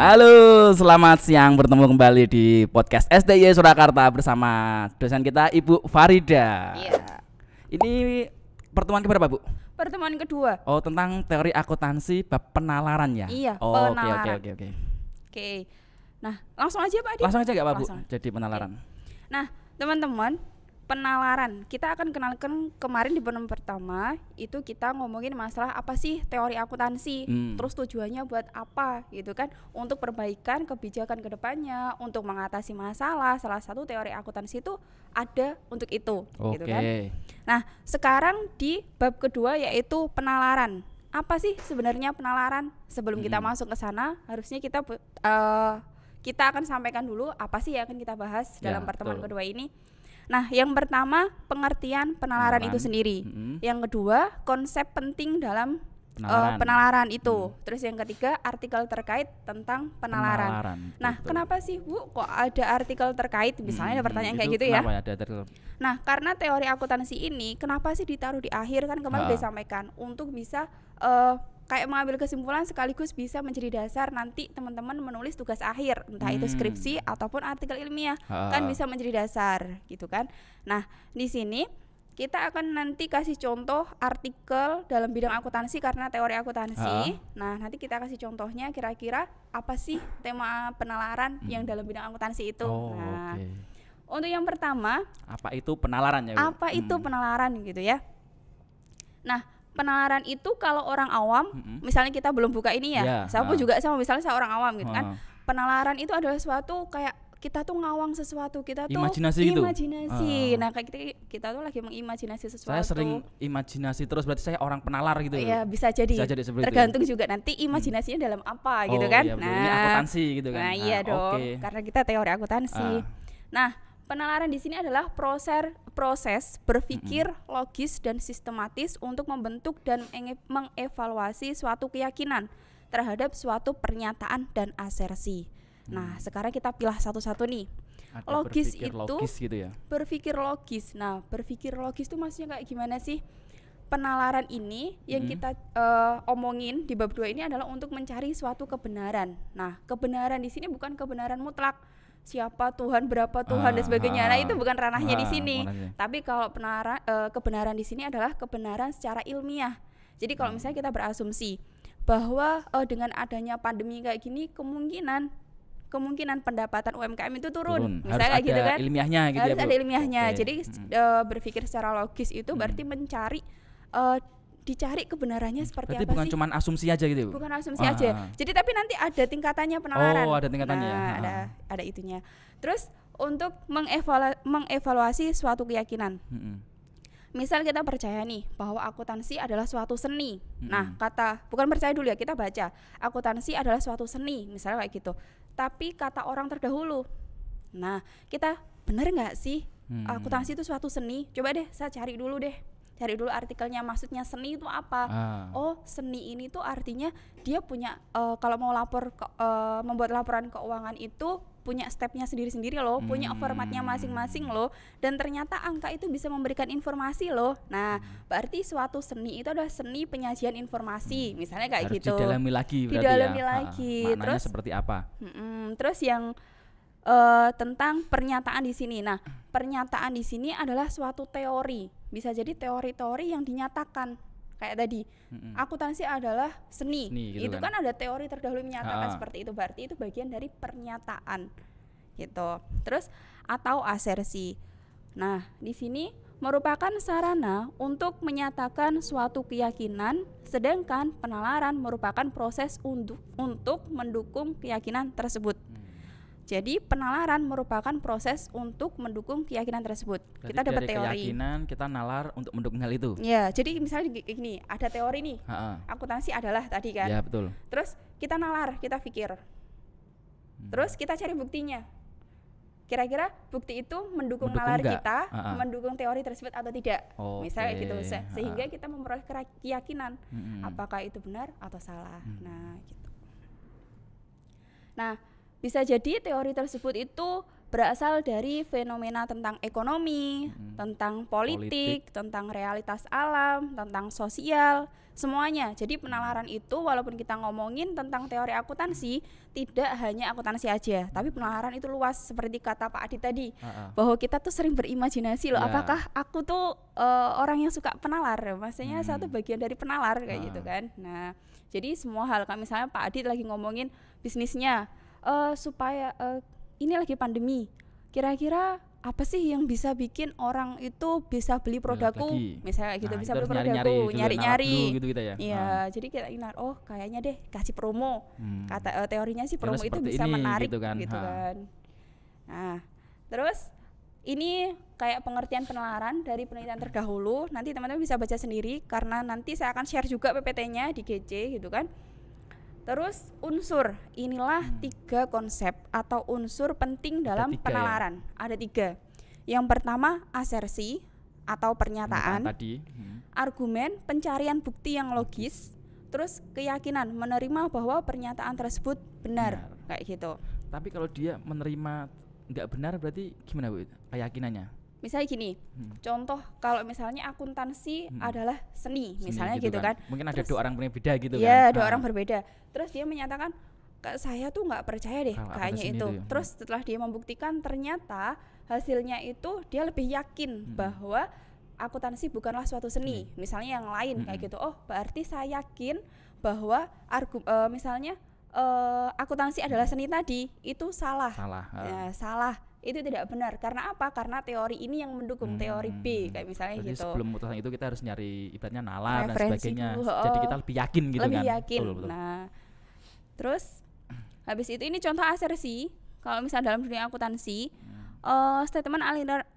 Halo, selamat siang, bertemu kembali di podcast SDY Surakarta bersama dosen kita Ibu Farida. Iya. Ini pertemuan keberapa, Bu? Pertemuan kedua. Oh, tentang teori akuntansi bab penalaran ya? Iya, oh, penalaran. Oke. Oke. Nah, langsung aja Pak Adi. Langsung aja nggak Pak Bu? Langsung. Jadi penalaran. Nah, teman-teman, penalaran. Kita akan kenalkan kemarin di pertemuan pertama itu kita ngomongin masalah apa sih teori akuntansi. Terus tujuannya buat apa gitu kan? Untuk perbaikan kebijakan kedepannya, untuk mengatasi masalah. Salah satu teori akuntansi itu ada untuk itu, gitu kan? Nah, sekarang di bab kedua yaitu penalaran. Apa sih sebenarnya penalaran? Sebelum kita masuk ke sana, harusnya kita akan sampaikan dulu apa sih yang akan kita bahas dalam pertemuan kedua ini. Nah, yang pertama pengertian penalaran itu sendiri. Yang kedua konsep penting dalam penalaran itu. Terus yang ketiga artikel terkait tentang penalaran. Nah, kenapa sih Bu kok ada artikel terkait? Misalnya ada pertanyaan kayak gitu ya. Nah, karena teori akuntansi ini kenapa sih ditaruh di akhir, kan kemarin udah disampaikan untuk bisa kayak mengambil kesimpulan sekaligus bisa menjadi dasar nanti teman-teman menulis tugas akhir, entah itu skripsi ataupun artikel ilmiah, kan bisa menjadi dasar gitu kan. Nah, di sini kita akan nanti kasih contoh artikel dalam bidang akuntansi karena teori akuntansi. Nah, nanti kita kasih contohnya kira-kira apa sih tema penalaran yang dalam bidang akuntansi itu. Untuk yang pertama, apa itu penalaran ya Bu? Apa itu penalaran gitu ya. Nah, penalaran itu kalau orang awam, misalnya kita belum buka ini ya, saya pun juga sama, misalnya saya orang awam gitu kan. Penalaran itu adalah suatu kayak kita tuh ngawang sesuatu, kita tuh imajinasi. Nah, kayak kita tuh lagi mengimajinasi sesuatu. Saya sering imajinasi terus, berarti saya orang penalar gitu. Iya, bisa jadi tergantung itu. Juga nanti imajinasinya dalam apa gitu kan. Iya, nah, ini akuntansi gitu kan. Nah, iya dong, karena kita teori akuntansi. Nah, penalaran di sini adalah proses berpikir logis dan sistematis untuk membentuk dan mengevaluasi suatu keyakinan terhadap suatu pernyataan dan asersi. Nah, sekarang kita pilih satu-satu nih. Logis itu logis gitu ya. Berpikir logis. Nah, berpikir logis itu maksudnya kayak gimana sih? Penalaran ini yang kita omongin di bab 2 ini adalah untuk mencari suatu kebenaran. Nah, kebenaran di sini bukan kebenaran mutlak. Siapa Tuhan, berapa Tuhan dan sebagainya. Nah, itu bukan ranahnya di sini. Tapi kalau kebenaran di sini adalah kebenaran secara ilmiah. Jadi kalau misalnya kita berasumsi bahwa dengan adanya pandemi kayak gini kemungkinan pendapatan UMKM itu turun. Misalnya harus gitu ada kan. Ilmiahnya gitu harus ya, Bu? ada ilmiahnya. Jadi berpikir secara logis itu berarti mencari dicari kebenarannya seperti berarti apa sih? Bukan cuma asumsi aja gitu, Bu? Bukan asumsi aja. Jadi tapi nanti ada tingkatannya penalaran. Oh, ada tingkatannya. Nah, ada itunya. Terus untuk mengevaluasi suatu keyakinan. Misal kita percaya nih bahwa akuntansi adalah suatu seni. Nah, bukan percaya dulu ya, kita baca. Akuntansi adalah suatu seni, misalnya kayak gitu. Tapi kata orang terdahulu. Nah, kita benar nggak sih akuntansi itu suatu seni? Coba deh saya cari dulu artikelnya, maksudnya seni itu apa. Oh, seni ini tuh artinya dia punya kalau mau membuat laporan keuangan itu punya stepnya sendiri-sendiri loh, punya formatnya masing-masing loh, dan ternyata angka itu bisa memberikan informasi loh. Nah, berarti suatu seni itu adalah seni penyajian informasi, misalnya kayak harus gitu. Didalami lagi berarti didalami ya. lagi. Maknanya Terus seperti apa? Terus yang tentang pernyataan di sini. Nah, pernyataan di sini adalah suatu teori. Bisa jadi teori-teori yang dinyatakan. Kayak tadi, akuntansi adalah seni. Itu kan ada teori terdahulu menyatakan seperti itu. Berarti itu bagian dari pernyataan. Gitu. Terus atau asersi. Nah, di sini merupakan sarana untuk menyatakan suatu keyakinan, sedangkan penalaran merupakan proses untuk mendukung keyakinan tersebut. Jadi penalaran merupakan proses untuk mendukung keyakinan tersebut. Berarti kita dapat teori. Keyakinan kita nalar untuk mendukung hal itu. Ya, jadi misalnya gini, ada teori nih. Akuntansi adalah tadi kan. Ya, betul. Terus kita nalar, kita pikir. Terus kita cari buktinya. Kira-kira bukti itu mendukung nalar kita, mendukung teori tersebut atau tidak. Misalnya gitu, sehingga kita memperoleh keyakinan apakah itu benar atau salah. Nah, gitu. Nah, bisa jadi teori tersebut itu berasal dari fenomena tentang ekonomi, tentang politik, tentang realitas alam, tentang sosial, semuanya. Jadi penalaran itu walaupun kita ngomongin tentang teori akuntansi, tidak hanya akuntansi aja, tapi penalaran itu luas seperti kata Pak Adit tadi, bahwa kita tuh sering berimajinasi loh, apakah aku tuh orang yang suka penalar, maksudnya satu bagian dari penalar kayak gitu kan. Nah, jadi semua hal, kayak misalnya Pak Adit lagi ngomongin bisnisnya, supaya ini lagi pandemi, kira-kira apa sih yang bisa bikin orang itu bisa beli produkku, misalnya gitu, bisa beli produkku, nyari-nyari gitu ya. Iya, jadi kita ingat, oh kayaknya deh kasih promo, kata teorinya sih promo itu bisa menarik gitu kan. Nah, terus ini kayak pengertian penalaran dari penelitian terdahulu, nanti teman-teman bisa baca sendiri karena nanti saya akan share juga PPT-nya di GC gitu kan. Terus unsur, inilah 3 konsep atau unsur penting dalam penalaran. Ada 3. Yang pertama asersi atau pernyataan tadi. Argumen, pencarian bukti yang logis. Terus keyakinan, menerima bahwa pernyataan tersebut benar. Kayak gitu. Tapi kalau dia menerima nggak benar berarti gimana Bu keyakinannya? Misalnya gini, contoh kalau misalnya akuntansi adalah seni misalnya gitu kan. Mungkin ada 2 orang berbeda gitu kan. Iya, 2 orang berbeda. Terus dia menyatakan, saya tuh nggak percaya deh kayaknya itu. Terus setelah dia membuktikan ternyata hasilnya itu dia lebih yakin bahwa akuntansi bukanlah suatu seni. Misalnya yang lain kayak gitu. Oh, berarti saya yakin bahwa misalnya akuntansi adalah seni tadi, itu salah. Salah. Itu tidak benar. Karena apa? Karena teori ini yang mendukung teori B kayak misalnya. Jadi gitu. Sebelum memutuskan itu kita harus nyari ibaratnya nalar dan sebagainya. Jadi kita lebih yakin gitu lebih kan. Yakin. Betul. Nah, terus habis itu ini contoh asersi. Kalau misalnya dalam dunia akuntansi, statement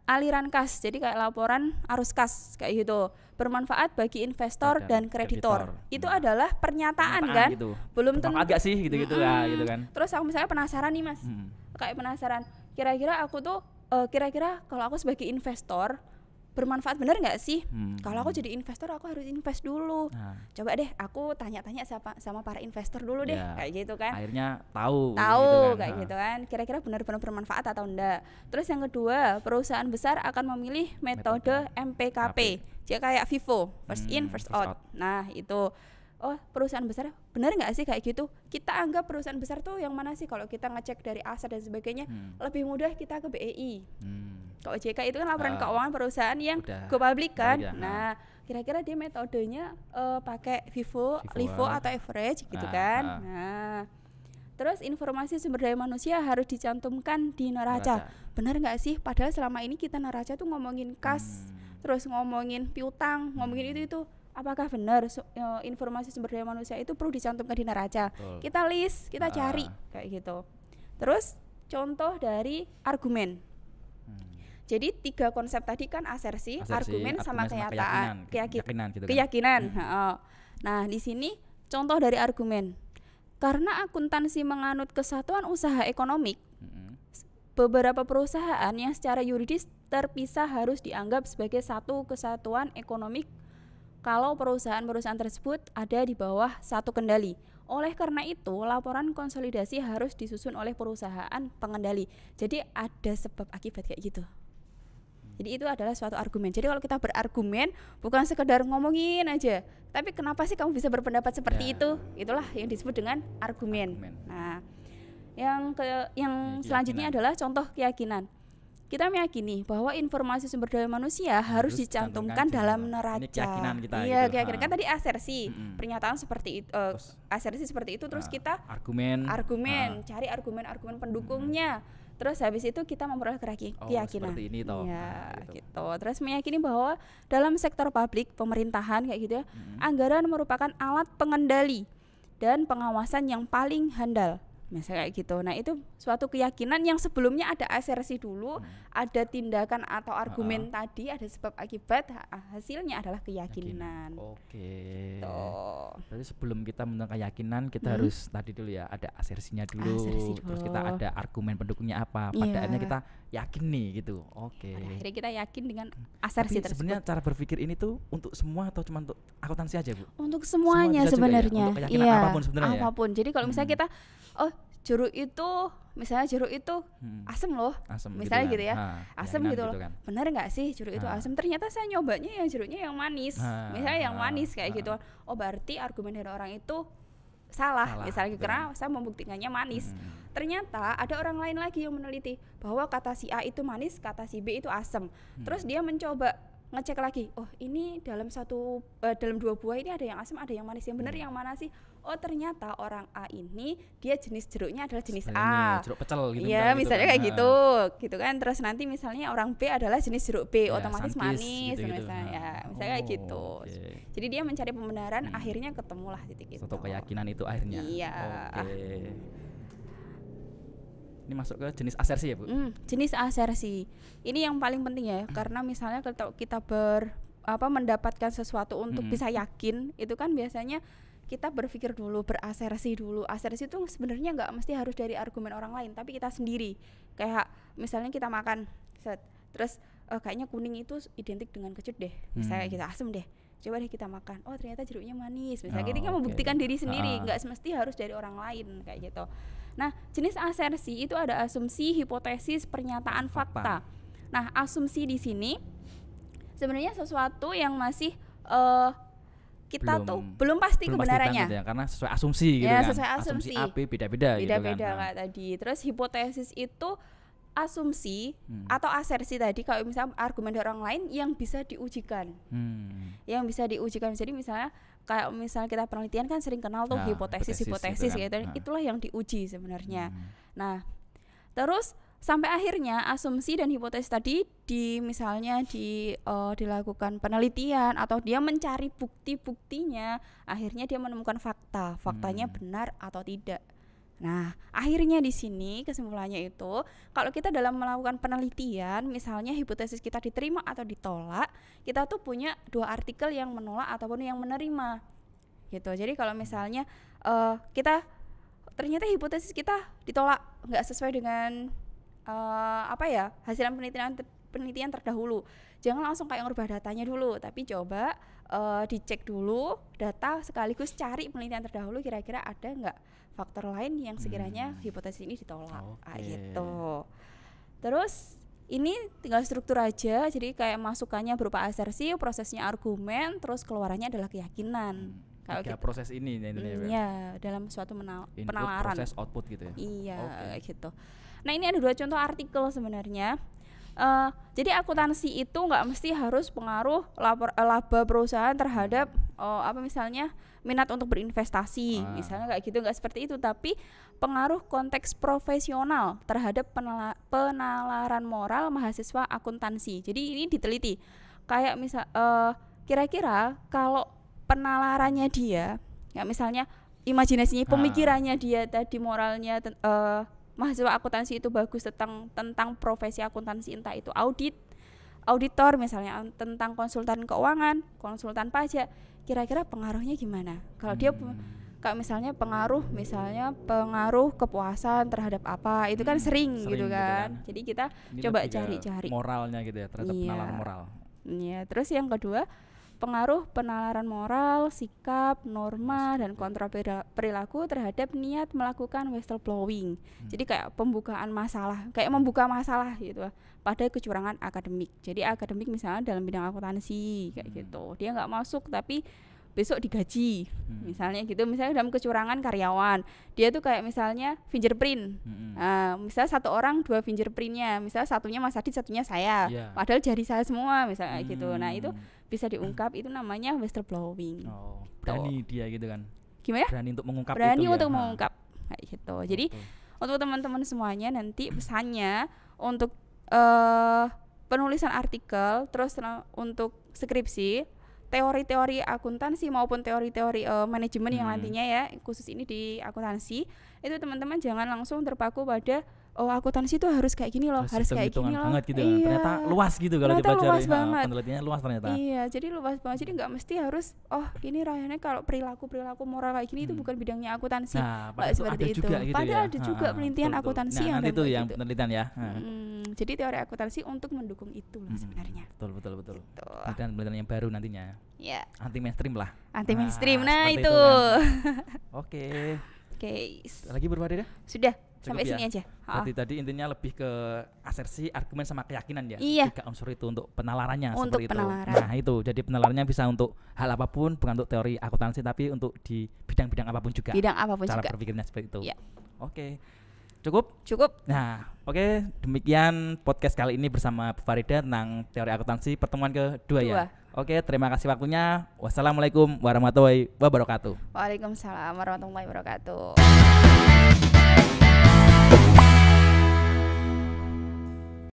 aliran kas. Jadi kayak laporan arus kas kayak gitu. Bermanfaat bagi investor dan kreditor. Itu adalah pernyataan kan. Gitu. Belum tentu agak sih gitu-gitu lah gitu kan. Terus aku misalnya penasaran nih Mas. Kayak penasaran. Kira-kira aku tuh kira-kira kalau aku sebagai investor bermanfaat benar nggak sih? Kalau aku jadi investor aku harus invest dulu. Coba deh aku tanya-tanya sama para investor dulu deh kayak gitu kan. Akhirnya tahu gitu kan. Kayak gitu kan. Kira-kira benar-benar bermanfaat atau enggak. Terus yang kedua, perusahaan besar akan memilih metode MPKP. Jadi kayak FIFO, first in first out. Nah, itu perusahaan besar benar nggak sih kayak gitu? Kita anggap perusahaan besar tuh yang mana sih? Kalau kita ngecek dari aset dan sebagainya, lebih mudah kita ke BEI. Kalau OJK itu kan laporan keuangan perusahaan yang go public kan. Nah, kira-kira dia metodenya pakai FIFO, LIFO atau average gitu kan. Nah, terus informasi sumber daya manusia harus dicantumkan di neraca. Benar nggak sih? Padahal selama ini kita neraca tuh ngomongin kas, terus ngomongin piutang, ngomongin itu. Apakah benar informasi sumber daya manusia itu perlu dicantumkan di neraca? Kita list, kita cari kayak gitu. Terus contoh dari argumen. Jadi 3 konsep tadi kan asersi, argumen sama keyakinan. Gitu kan? Nah, di sini contoh dari argumen. Karena akuntansi menganut kesatuan usaha ekonomik, beberapa perusahaan yang secara yuridis terpisah harus dianggap sebagai satu kesatuan ekonomik kalau perusahaan-perusahaan tersebut ada di bawah satu kendali. Oleh karena itu, laporan konsolidasi harus disusun oleh perusahaan pengendali. Jadi ada sebab akibat kayak gitu. Jadi itu adalah suatu argumen. Jadi kalau kita berargumen bukan sekedar ngomongin aja, tapi kenapa sih kamu bisa berpendapat seperti itu? Itulah yang disebut dengan argumen. Nah, yang selanjutnya adalah contoh keyakinan. Kita meyakini bahwa informasi sumber daya manusia harus dicantumkan dalam neraca. Ini keyakinan kita. Iya, keyakinan kan tadi asersi, pernyataan seperti itu, asersi seperti itu. Terus kita argumen, cari argumen pendukungnya. Terus habis itu kita memperoleh keyakinan. Seperti ini toh. Ya, gitu. Terus meyakini bahwa dalam sektor publik, pemerintahan kayak gitu ya, anggaran merupakan alat pengendali dan pengawasan yang paling handal. Misalnya kayak gitu. Nah, itu suatu keyakinan yang sebelumnya ada asersi dulu, ada tindakan atau argumen tadi, ada sebab akibat, hasilnya adalah keyakinan. Oke. Jadi sebelum kita menentukan keyakinan, kita harus tadi dulu ya, ada asersinya dulu. Terus kita ada argumen pendukungnya apa. Pada akhirnya kita yakin nih gitu. Oke. Akhirnya kita yakin dengan asersi tersebut. Sebenarnya cara berpikir ini tuh untuk semua atau cuma untuk akuntansi aja, Bu? Untuk semuanya sebenarnya. Untuk keyakinan apapun sebenarnya. Apapun. Jadi kalau misalnya kita jeruk itu misalnya jeruk itu asem loh, misalnya gitu, kan? Asem gitu loh, kan. Benar nggak sih jeruk itu asem? Ternyata saya nyobanya yang jeruknya yang manis, misalnya yang manis kayak gitu. Oh berarti argumen dari orang itu salah misalnya karena saya membuktikannya manis. Ternyata ada orang lain lagi yang meneliti bahwa kata si A itu manis, kata si B itu asem. Terus dia mencoba ngecek lagi, oh ini dalam dua buah ini ada yang asam, ada yang manis, yang benar yang mana sih? Oh ternyata orang A ini dia jenis jeruknya adalah jenis A, jeruk pecel gitu. Iya misalnya kan. Kayak gitu kan. Terus nanti misalnya orang B adalah jenis jeruk B, otomatis manis gitu, misalnya kayak gitu. Jadi dia mencari pembenaran, akhirnya ketemulah titik itu. Suatu keyakinan itu akhirnya. Iya. Ini masuk ke jenis asersi ya Bu? Jenis asersi ini yang paling penting ya, karena misalnya kalau kita mendapatkan sesuatu untuk bisa yakin, itu kan biasanya kita berpikir dulu, berasersi dulu. Asersi itu sebenarnya nggak mesti harus dari argumen orang lain, tapi kita sendiri. Kayak misalnya kita makan, terus kayaknya kuning itu identik dengan kecut deh, misalnya kita asem deh. Coba deh kita makan, oh ternyata jeruknya manis. Misalnya kita membuktikan diri sendiri, nggak semesti harus dari orang lain kayak gitu. Nah, jenis asersi itu ada asumsi, hipotesis, pernyataan, fakta. Nah, asumsi di sini sebenarnya sesuatu yang masih kita belum pasti kebenarannya. Gitu ya, karena sesuai asumsi gitu ya, kan. Sesuai asumsi A, B beda-beda gitu kan. Beda-beda kayak tadi. Terus hipotesis itu asumsi atau asersi tadi, kalau misalnya argumen dari orang lain yang bisa diujikan. Yang bisa diujikan. Jadi misalnya kayak misalnya kita penelitian kan sering kenal tuh hipotesis gitu kan. Itulah yang diuji sebenarnya. Nah, terus sampai akhirnya asumsi dan hipotesis tadi dilakukan penelitian atau dia mencari bukti-buktinya, akhirnya dia menemukan faktanya benar atau tidak. Nah, akhirnya di sini kesimpulannya itu, kalau kita dalam melakukan penelitian, misalnya hipotesis kita diterima atau ditolak, kita tuh punya dua artikel yang menolak ataupun yang menerima, gitu. Jadi kalau misalnya kita ternyata hipotesis kita ditolak, nggak sesuai dengan hasil penelitian terdahulu, jangan langsung kayak ngerubah datanya dulu, tapi coba dicek dulu data sekaligus cari penelitian terdahulu, kira-kira ada nggak faktor lain yang sekiranya hipotesis ini ditolak. Gitu. Terus ini tinggal struktur aja, jadi kayak masukannya berupa asersi, prosesnya argumen, terus keluarannya adalah keyakinan. Kalau proses ini ya dalam suatu penalaran. Proses output gitu ya. Iya, gitu. Nah, ini ada dua contoh artikel sebenarnya. Jadi akuntansi itu nggak mesti harus pengaruh laba perusahaan terhadap misalnya minat untuk berinvestasi, misalnya kayak gitu, nggak seperti itu, tapi pengaruh konteks profesional terhadap penalaran moral mahasiswa akuntansi. Jadi ini diteliti kayak kira-kira kalau penalarannya dia, ya misalnya imajinasinya, pemikirannya dia tadi, moralnya mahasiswa akuntansi itu bagus tentang profesi akuntansi, entah itu auditor misalnya, tentang konsultan keuangan, konsultan pajak, kira-kira pengaruhnya gimana? Kalau dia kayak misalnya pengaruh kepuasan terhadap apa, itu kan sering gitu kan. Jadi kita ini coba cari-cari moralnya gitu ya, terhadap penalaran moral. Iya, terus yang kedua pengaruh penalaran moral, sikap, norma, dan kontrol perilaku terhadap niat melakukan whistleblowing. Jadi kayak pembukaan masalah, kayak membuka masalah gitu pada kecurangan akademik. Jadi akademik misalnya dalam bidang akuntansi kayak gitu, dia nggak masuk tapi besok digaji, misalnya gitu. Misalnya dalam kecurangan karyawan, dia tuh kayak misalnya fingerprint, misalnya satu orang 2 fingerprintnya, misalnya satunya Mas Adit, satunya saya, padahal jari saya semua misalnya gitu. Nah itu bisa diungkap, itu namanya whistleblowing. Berani dia gitu kan? Gimana? Berani untuk mengungkap. Berani itu untuk mengungkap kayak gitu. Jadi untuk teman-teman semuanya nanti pesannya untuk penulisan artikel, terus untuk skripsi, teori-teori akuntansi maupun teori-teori manajemen yang nantinya ya, khusus ini di akuntansi, itu teman-teman jangan langsung terpaku pada akuntansi itu harus kayak gini loh, harus kayak gini loh. Gitu kan. Ternyata luas gitu kalau dibaca, penelitiannya luas ternyata. Iya, jadi luas banget. Jadi nggak mesti harus ini Rayane kalau perilaku moral kayak gini itu bukan bidangnya akuntansi. Nah, padahal ada itu. Juga gitu padahal ya. ada juga penelitian akuntansi yang itu yang penelitian ya. Jadi teori akuntansi untuk mendukung itu lah sebenarnya. Betul. Gitu. Penelitian yang baru nantinya. Ya. Anti mainstream lah. Anti mainstream. Nah, itu. Kan. Oke. Oke. Lagi berbeda? Sudah. Cukup sampai sini aja. Berarti tadi intinya lebih ke asersi, argumen sama keyakinan ya. Iya. 3 unsur itu untuk penalarannya Untuk seperti penalaran. itu. Nah itu, jadi penalarannya bisa untuk hal apapun, bukan untuk teori akuntansi, tapi untuk di bidang-bidang apapun juga. Bidang apapun cara juga. berpikirnya seperti itu. Iya. Oke. Cukup? Cukup. Nah, oke, demikian podcast kali ini bersama Bu Farida tentang teori akuntansi pertemuan kedua ya. Oke, terima kasih waktunya. Wassalamualaikum warahmatullahi wabarakatuh. Waalaikumsalam warahmatullahi wabarakatuh.